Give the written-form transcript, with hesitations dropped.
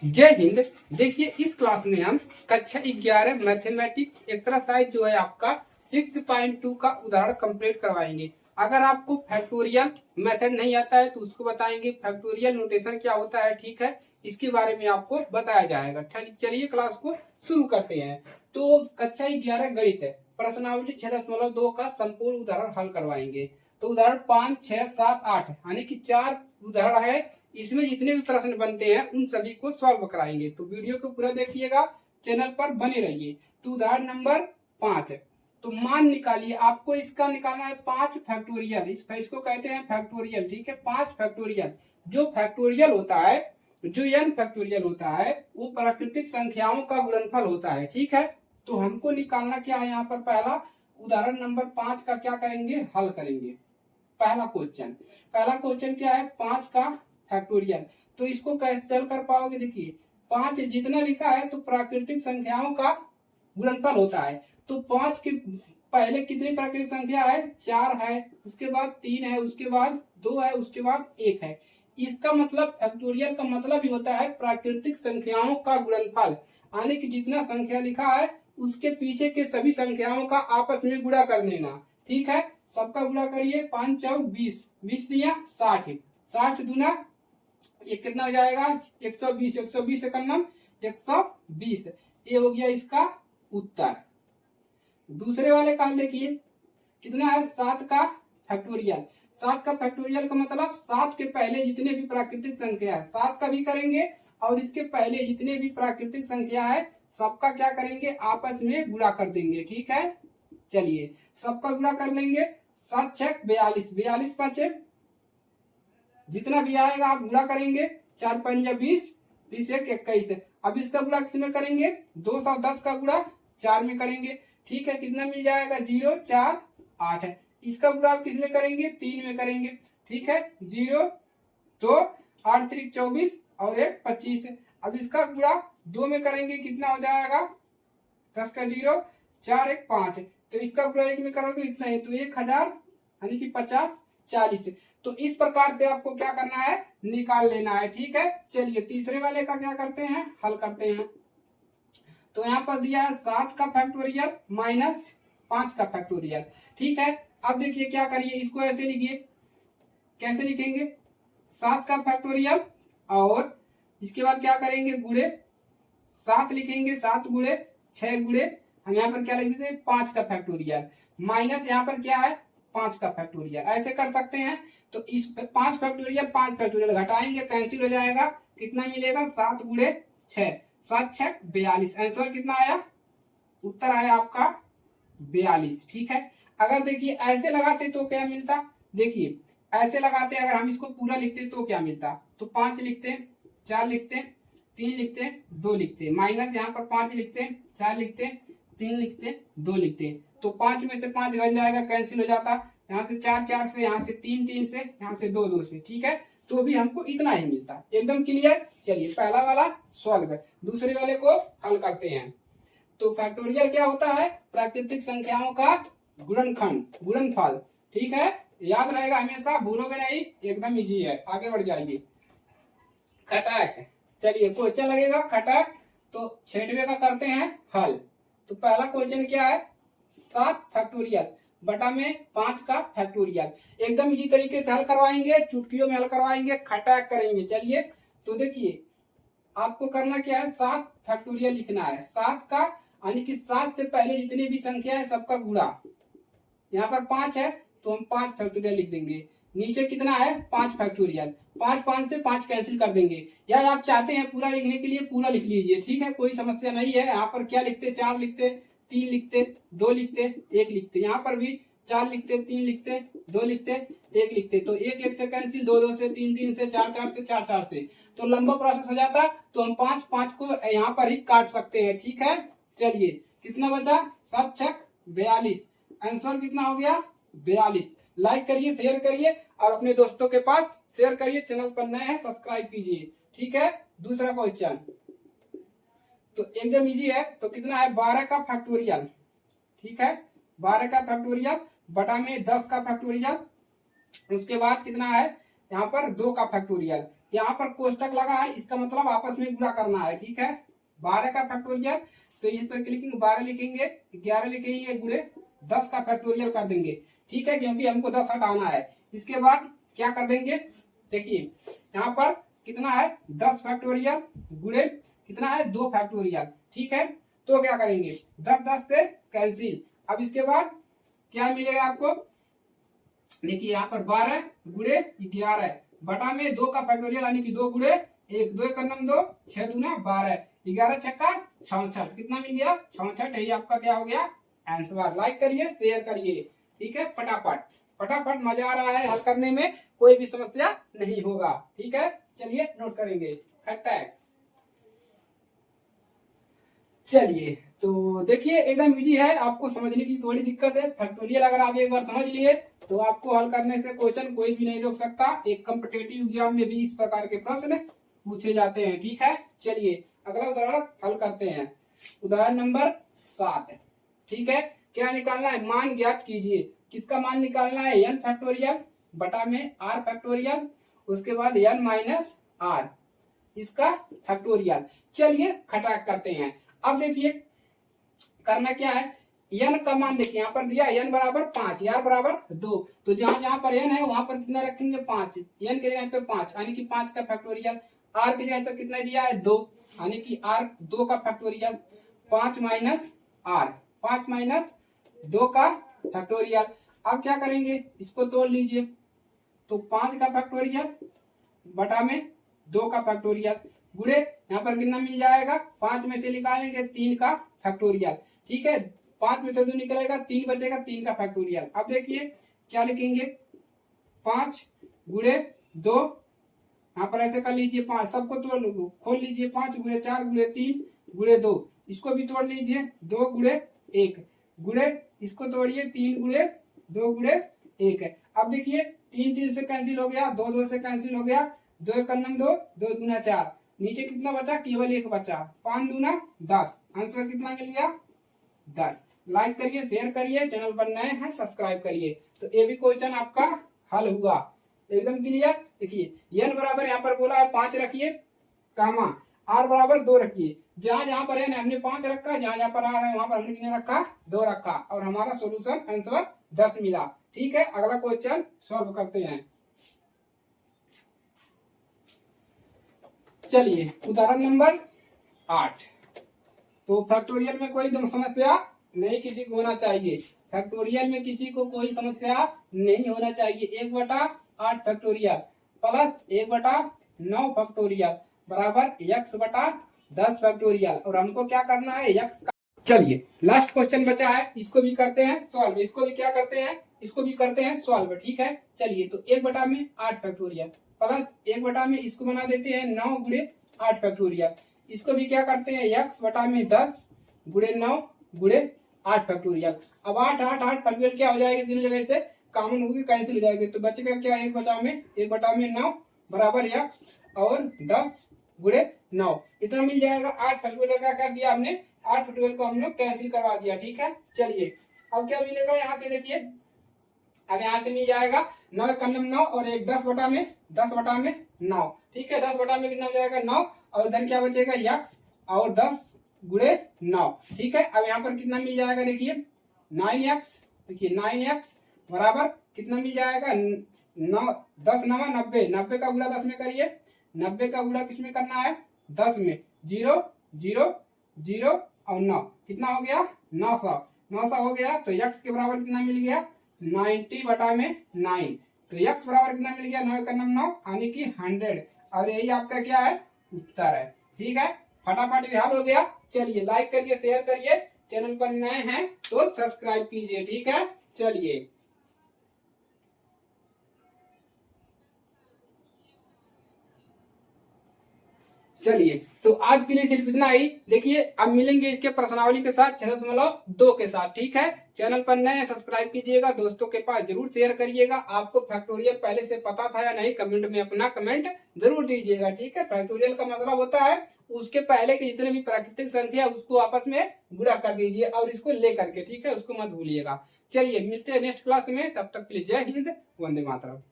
जय हिंद। देखिए इस क्लास में हम कक्षा 11 मैथमेटिक्स एक्सरसाइज जो है आपका 6.2 का उदाहरण कंप्लीट करवाएंगे। अगर आपको फैक्टोरियल मेथड नहीं आता है तो उसको बताएंगे, फैक्टोरियल नोटेशन क्या होता है, ठीक है, इसके बारे में आपको बताया जाएगा। चलिए क्लास को शुरू करते हैं। तो कक्षा 11 गणित है, प्रश्नावली 6.2 का संपूर्ण उदाहरण हल करवाएंगे। तो उदाहरण 5, 6, 7, 8 यानी कि 4 उदाहरण है। इसमें जितने भी प्रश्न बनते हैं उन सभी को सॉल्व कराएंगे। तो वीडियो को पूरा देखिएगा, चैनल पर बने रहिए। तो उदाहरण नंबर 5 है। तो मान निकालिए, आपको इसका निकालना है 5 फैक्टोरियल। इसको कहते हैं फैक्टोरियल, ठीक है, 5 फैक्टोरियल। जो फैक्टोरियल होता है, जो n फैक्टोरियल होता है, वो प्राकृतिक संख्याओं का गुणनफल होता है, ठीक है। तो हमको निकालना क्या है, यहाँ पर पहला उदाहरण नंबर 5 का क्या करेंगे, हल करेंगे। पहला क्वेश्चन क्या है, 5 का फैक्टोरियल। तो इसको कैसे हल कर पाओगे, देखिए 5 जितना लिखा है तो प्राकृतिक संख्याओं का गुणनफल होता है। तो 5 के पहले कितनी प्राकृतिक संख्या है, 4 है, उसके बाद 3 है, उसके बाद 2 है, उसके बाद 1 है। इसका मतलब फैक्टोरियल का मतलब ही होता है प्राकृतिक संख्याओं का गुणनफल, यानी कि जितना संख्या लिखा है उसके पीछे के सभी संख्याओं का आपस में गुणा कर लेना, ठीक है। सबका गुणा करिए, 5 चौक 20, 20 या 60, 60 दूना ये कितना हो जाएगा, 120, 120 से करना 120। ये हो गया इसका उत्तर। दूसरे वाले का देखिए कितना है, 7 का फैक्टोरियल। 7 का फैक्टोरियल का मतलब 7 के पहले जितने भी प्राकृतिक संख्या है 7 का भी करेंगे, और इसके पहले जितने भी प्राकृतिक संख्या है सबका क्या करेंगे, आपस में गुणा कर देंगे, ठीक है। चलिए सबका गुणा कर लेंगे, 7 छक 42, 42 पांचे जितना भी आएगा आप गुणा करेंगे, 4 पंजा 20, 20 एक 21। अब इसका गुणा किसमें करेंगे, 210 का गुणा 4 में करेंगे, ठीक है। कितना मिल जाएगा, 0 4 8 है। इसका गुणा आप किसमें करेंगे, 3 में करेंगे, ठीक है। 0 2 8 3 24 और 1 25 है। अब इसका गुणा 2 में करेंगे, कितना हो जाएगा, 10 का 0 4 1 5 है। तो इसका गुणा 1 में करोगे इतना है, तो 1000 यानी कि 50 40 है। तो इस प्रकार से आपको क्या करना है, निकाल लेना है, ठीक है। चलिए तीसरे वाले का क्या करते हैं, हल करते हैं। तो यहाँ पर दिया है 7 का फैक्टोरियल माइनस 5 का फैक्टोरियल, ठीक है। अब देखिए क्या करिए, इसको ऐसे लिखिए, कैसे लिखेंगे, 7 का फैक्टोरियल और इसके बाद क्या करेंगे, गुणे 7 लिखेंगे, 7 गुणे 6 गुणे हम यहाँ पर क्या लिख देते हैं, 5 का फैक्टोरियल माइनस यहाँ पर क्या है, 5 का फैक्टोरियल। ऐसे कर सकते हैं। तो इस 5 फैक्टोरियल 5 फैक्टोरियल घटाएंगे, कैंसिल हो जाएगा, कितना मिलेगा, 7 गुणे 6, 7 छक 42। आंसर कितना आया, उत्तर आया आपका 42, ठीक है। अगर देखिए ऐसे लगाते तो क्या मिलता, देखिए ऐसे लगाते अगर हम इसको पूरा लिखते तो क्या मिलता, तो 5 लिखते, 4 लिखते, 3 लिखते, 2 लिखते, माइनस यहाँ पर 5 लिखते, 4 लिखते, 3 लिखते, 2 लिखते। तो 5 में से 5 घट जाएगा, कैंसिल हो जाता, यहाँ से 4 4 से, यहाँ से 3 3 से, यहाँ से 2 2 से, ठीक है। तो भी हमको इतना ही मिलता, एकदम क्लियर। चलिए पहला वाला सॉल्व है, दूसरे वाले को हल करते हैं। तो फैक्टोरियल क्या होता है, प्राकृतिक संख्याओं का गुणनखंड, गुणनफल, ठीक है। याद रहेगा हमेशा, भूलोगे नहीं, एकदम इजी है, आगे बढ़ जाइए। खटाक, चलिए क्वेश्चन लगेगा खटाक। तो 6वें का करते हैं हल। तो पहला क्वेश्चन क्या है, 7 फैक्टोरियल बटा में 5 का फैक्टोरियल। एकदम इजी तरीके से हल करवाएंगे, चुटकियों में हल करवाएंगे, खटाक करेंगे। चलिए तो देखिए आपको करना क्या है, 7 फैक्टोरियल लिखना है, 7 का यानी कि 7 से पहले जितनी भी संख्या है सबका गुणा। यहाँ पर 5 है तो हम 5 फैक्टोरियल लिख देंगे, नीचे कितना है, 5 फैक्टोरियल, 5 5 से 5 कैंसिल कर देंगे। या आप चाहते हैं पूरा लिखने के लिए पूरा लिख लीजिए, ठीक है, कोई समस्या नहीं है। यहाँ पर क्या लिखते, 4 लिखते, 3 लिखते, 2 लिखते, 1 लिखते, यहाँ पर भी 4 लिखते, 3 लिखते, 2 लिखते, 1 लिखते। तो 1 1 से कैंसिल, 2 2 से, 3 3 से, 4 4 से, 4 4 से, तो लंबा प्रोसेस हो जाता। तो हम 5 5 को यहाँ पर ही काट सकते हैं, ठीक है। चलिए कितना बचा, 7 छक 42, आंसर कितना हो गया, 42। लाइक करिए, शेयर करिए और अपने दोस्तों के पास शेयर करिए। चैनल पर नए हैं सब्सक्राइब कीजिए, ठीक है। दूसरा क्वेश्चन तो एकदम इजी है। तो कितना है, 12 का फैक्टोरियल, ठीक है, 12 का फैक्टोरियल बटा में 10 का फैक्टोरियल। उसके बाद कितना है, यहाँ पर 2 का फैक्टोरियल, यहाँ पर कोष्टक लगा है, इसका मतलब आपस में गुणा करना है, ठीक है। 12 का फैक्टोरियल, तो इस पर लिखेंगे 12 लिखेंगे, 11 लिखेंगे, गुणे 10 का फैक्टोरियल कर देंगे, ठीक है, क्योंकि हमको 10 हटाना है। इसके बाद क्या कर देंगे, देखिए यहाँ पर कितना है 10 फैक्टोरियल गुणे कितना है 2 फैक्टोरियल, ठीक है। तो क्या करेंगे 10 10 से कैंसिल। अब इसके बाद क्या मिलेगा आपको, देखिए यहाँ पर 12 गुणे 11 बटा में 2 का फैक्टोरियल यानी कि 2 गुणे 1, 2 एक नम 2, 6 दूना 12, 11 छक्का 66, कितना मिल गया 66। यही आपका क्या हो गया आंसर। लाइक करिए, शेयर करिए, ठीक है। फटाफट फटाफट, मजा आ रहा है हल करने में, कोई भी समस्या नहीं होगा, ठीक है। चलिए नोट करेंगे खट्टैग। चलिए तो देखिए एकदम इजी है, आपको समझने की थोड़ी दिक्कत है। फैक्टोरियल अगर आप एक बार समझ लिए तो आपको हल करने से क्वेश्चन कोई भी नहीं रोक सकता। एक कॉम्पिटिटिव एग्जाम में भी इस प्रकार के प्रश्न पूछे जाते हैं, ठीक है। चलिए अगला उदाहरण हल करते हैं। उदाहरण नंबर 7, ठीक है। क्या निकालना है, मान ज्ञात कीजिए। किसका मान निकालना है, n फैक्टोरियल बटा में r फैक्टोरियल, उसके बाद n माइनस r इसका फैक्टोरियल। चलिए खटाक करते हैं। अब देखिए करना क्या है, n का मान देखिए यहाँ पर दिया n बराबर 5, r बराबर 2, तो जहां जहां पर n है वहां पर कितना रखेंगे 5, n के जगह पे 5 यानी कि 5 का फैक्टोरियल, r के जगह पे कितना दिया है 2 यानी कि r 2 का फैक्टोरियल, 5 माइनस r 5 माइनस 2 का फैक्टोरियल। अब क्या करेंगे, इसको तोड़ लीजिए, तो 5 का फैक्टोरियल बटा में 2 का फैक्टोरियल गुणे यहाँ पर कितना मिल जाएगा, 5 में से निकालेंगे 3 का फैक्टोरियल, ठीक है। 5 में से 2 निकलेगा, 3 बचेगा, 3 का फैक्टोरियल। अब देखिए क्या लिखेंगे, 5 गुणे 2, यहाँ पर ऐसे कर लीजिए, 5 सबको तोड़ खोल लीजिए, 5 गुणे 4 गुणे 3 गुणे 2, इसको भी तोड़ लीजिए, 2 गुणे 1 गुणे इसको तोड़िए, 3 गुणे 2 गुणे 1 है। अब देखिए 3 3 से कैंसिल हो गया, 2 2 से कैंसिल हो गया, 2 एक 2, 2 दूना 4, नीचे कितना बचा, केवल 1 बचा, 5 दूना 10, आंसर कितना मिल गया 10। लाइक करिए, शेयर करिए, चैनल पर नए हैं सब्सक्राइब करिए। तो ये भी क्वेश्चन आपका हल हुआ, एकदम क्लियर। देखिए n बराबर यहाँ पर बोला है 5 रखिए, कामा r बराबर 2 रखिए। जहां जहां पर n हमने 5 रखा, जहां जहां पर r है वहां पर हमने कितने रखा 2 रखा, और हमारा सोल्यूशन आंसर 10 मिला, ठीक है। अगला क्वेश्चन सॉल्व करते हैं। चलिए उदाहरण नंबर 8, तो फैक्टोरियल में कोई समस्या नहीं किसी को होना चाहिए, फैक्टोरियल में किसी को कोई समस्या नहीं होना चाहिए। 1/8 फैक्टोरियल प्लस 1/9 फैक्टोरियल बराबर x बटा 10 फैक्टोरियल, और हमको क्या करना है x का। चलिए लास्ट क्वेश्चन बचा है, इसको भी करते हैं सॉल्व, इसको भी क्या करते हैं, इसको भी करते हैं सॉल्व, ठीक है। चलिए तो 1/8 फैक्टोरियल प्लस 1/में इसको बना देते हैं 9 गुणे 8 फैक्टोरियल, इसको भी क्या करते हैं x बटा में 10 गुणे 9 गुणे 8 फैक्टोरियल। अब 8 8 8 फैक्टोरियल क्या हो जाएगी, तीनों जगह से कॉमन होगी, कैंसिल हो जाएगी, तो बचेगा क्या 1/में 9 बराबर x और 10 गुणे 9, इतना मिल जाएगा। 8 फैक्टोरियल का कर दिया हमने, 8 फैक्टोरियल को हमने कैंसिल करवा दिया, ठीक है। चलिए अब क्या मिलेगा यहाँ से, देखिए अब यहाँ से मिल जाएगा 9 एक 9 और 1 10 बटा में 9, ठीक है। 10 बटा में कितना हो जाएगा 9, और इधर क्या बचेगा x और 10 गुणे 9, ठीक है। अब यहाँ पर कितना मिल जाएगा, देखिए 9x, देखिए 9x बराबर कितना मिल जाएगा 9 10 9 90, 90 का गुणा 10 में करिए, 90 का गुणा किसमें करना है 10 में, 0 0 0 और 9, कितना हो गया 900 हो गया। तो x के बराबर कितना मिल गया 90 बटा में 9, तो x बराबर कितना मिल गया 9 का 9 यानी कि 100, और यही आपका क्या है उत्तर है, ठीक है। फटाफट हल हो गया। चलिए लाइक करिए, शेयर करिए, चैनल पर नए हैं तो सब्सक्राइब कीजिए, ठीक है। चलिए चलिए तो आज के लिए सिर्फ इतना ही। देखिए अब मिलेंगे इसके प्रश्नावली के साथ 6.2 के साथ, ठीक है। चैनल पर नए सब्सक्राइब कीजिएगा, दोस्तों के पास जरूर शेयर करिएगा। आपको फैक्टोरियल पहले से पता था या नहीं, कमेंट में अपना कमेंट जरूर दीजिएगा, ठीक है। फैक्टोरियल का मतलब होता है उसके पहले के जितने भी प्राकृतिक संख्या उसको आपस में गुणा कर दीजिए, और इसको ले करके, ठीक है, उसको मत भूलिएगा। चलिए मिलते हैं नेक्स्ट क्लास में, तब तक के लिए जय हिंद, वंदे मातरम।